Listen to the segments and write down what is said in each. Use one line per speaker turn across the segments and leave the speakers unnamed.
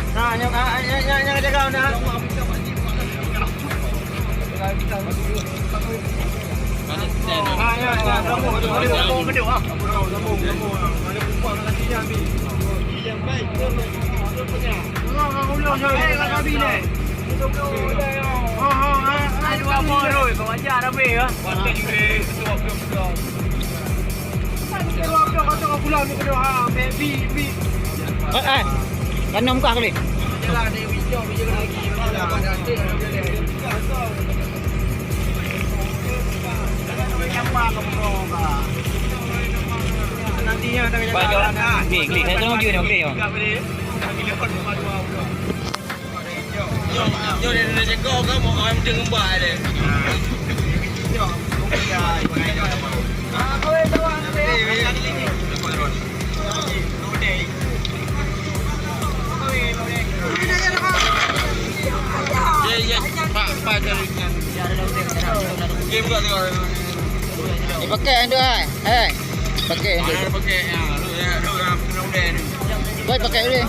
Nah, yang ada kau dah. Rồi, có anh già đã về á.
Kan nom kah kali? Beli, saya tengok dia ni beli.
Yo dia jaga kau mau orang dengan mbak dia. Pak dari game buat tu.
Pakai yang tu hai. Pakai yang tu.
Pakai lu dah ni.
Baik pakai ni.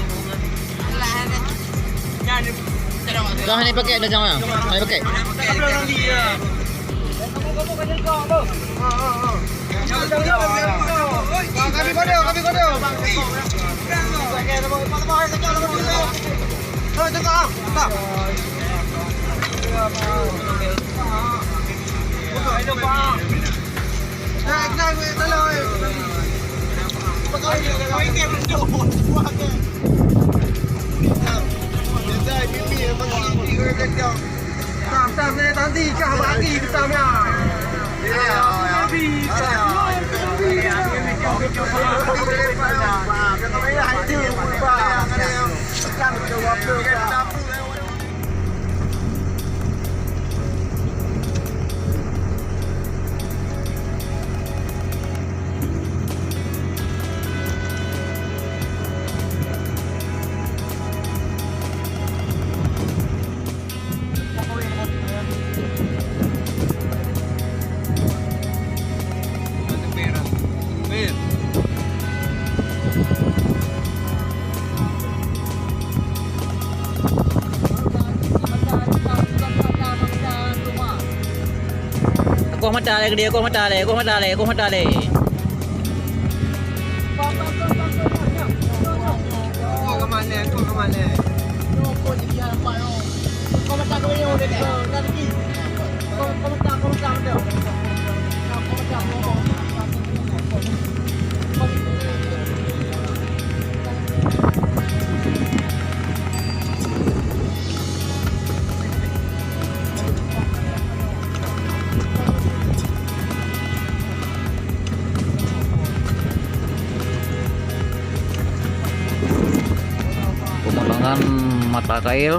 Dah ni pakai dah jangan. Ni pakai.
Belakang dia. Kamu kerja kau tu. Kami kode. Pakai tambah sekali dulu. Tengok. Tak. Ayo bang. Nak tolong. Pakai ini benda buat ke. Jadi mimi bagi tiga kali. Tam ni tadi kah bagi tamnya. Ya. Bisa.
Aku mata lagi dia, aku mata lagi.
Kau ke mana?
Pemandangan mata kail.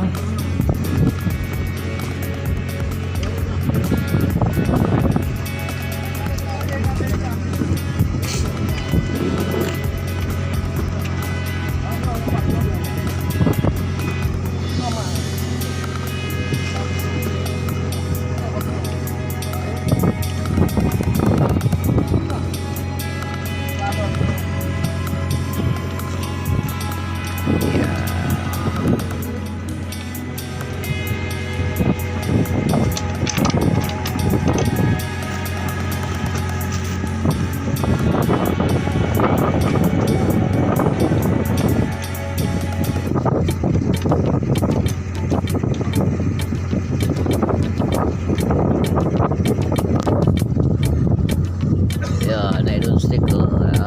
stiker ya,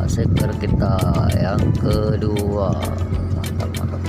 stiker kita yang kedua. Mantap mantap.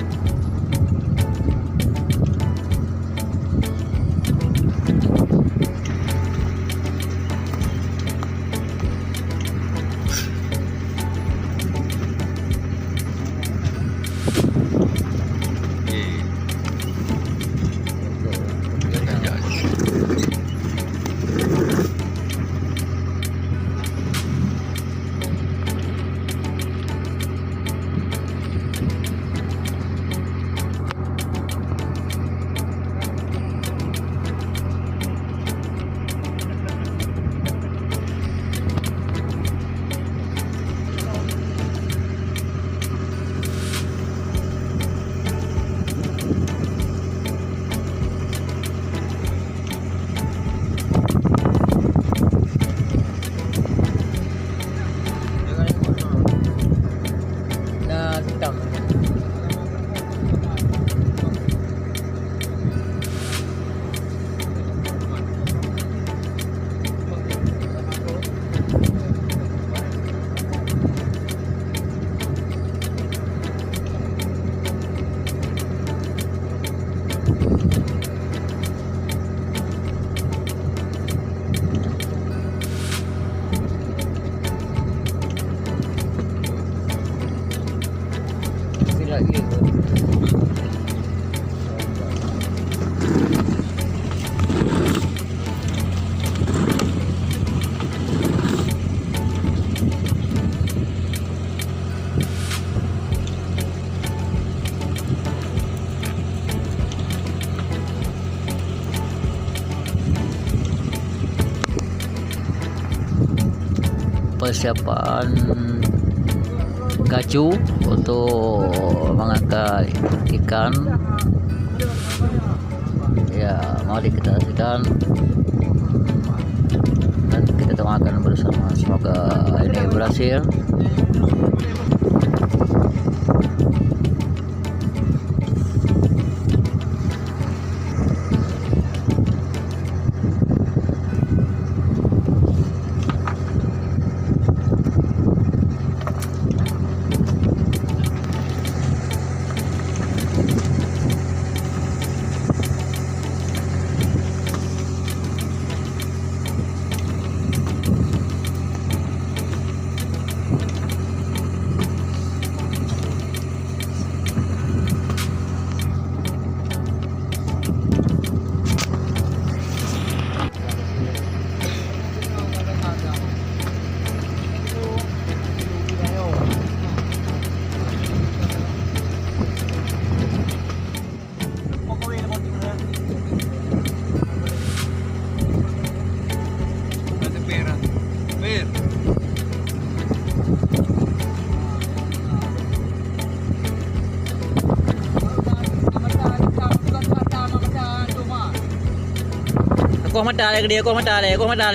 lagi. Persiapan gacu untuk mengangkat ikan. Ya, mari kita saksikan dan kita doakan bersama, semoga ini berhasil. Kuah mata le dia, kuah mata le.
Kuah kemana?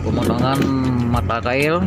Pemotongan mata kail.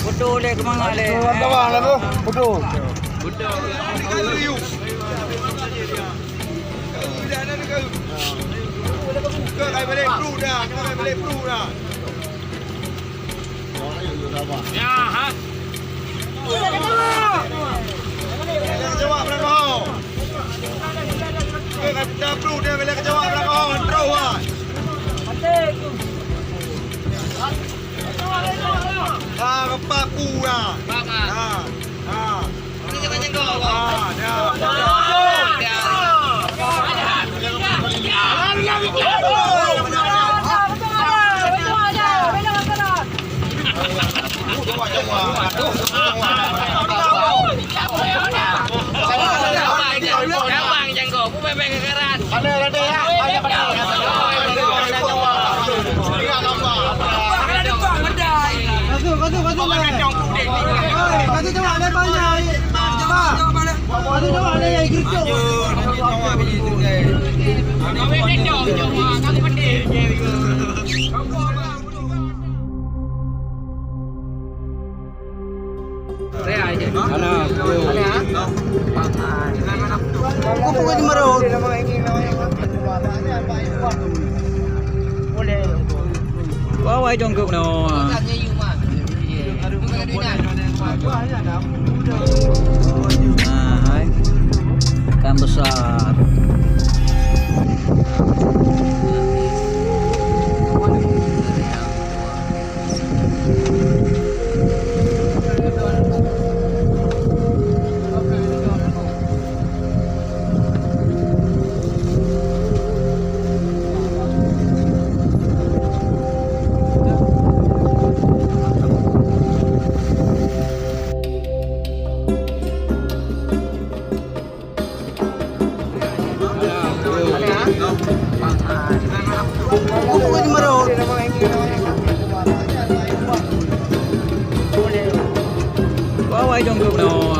Bodoh le kemana le?
Bawah lah tu. Bodoh.
Ya, ha.
Jawab belakang. Kita perlu dia bila jawab belakang terus ah. Ah, kepak pula. Ah.
Ini jangan jengkok.
Ah, dah.
Gampang jengkok, ku bebek kekeran.
Ada ya. Ada pada. Kata jawab ada banyak. Coba. Kata jawab ada yang gercok.
Kau kecok, cuma kamu pendir je. Saya aja.
Mana?
Kau pukul di marut.
Bawa jongkok no. Nah, hai. Ikan besar.
Huwag po kayo maroon. Bawa yung gawin.